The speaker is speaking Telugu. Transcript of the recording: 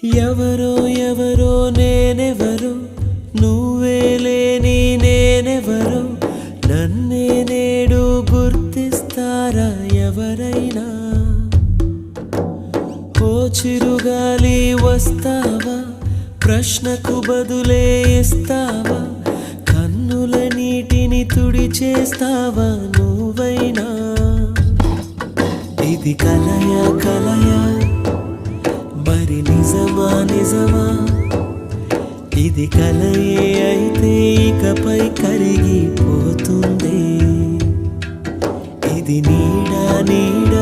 ఎవరో ఎవరో నేనెవరో నువ్వే లేని నేనెవరో నన్నే నేడు గుర్తిస్తారా ఎవరైనా ఓ చిరుగాలి వస్తావా ప్రశ్నకు బదులే ఇస్తావా కన్నుల నీటిని తుడిచేస్తావా నువ్వైనా ఇది కలయా కలయా మరి నిజమా నిజమా ఇది కలయే అయితే ఇకపై కరిగిపోతుంది ఇది నీడా నీడా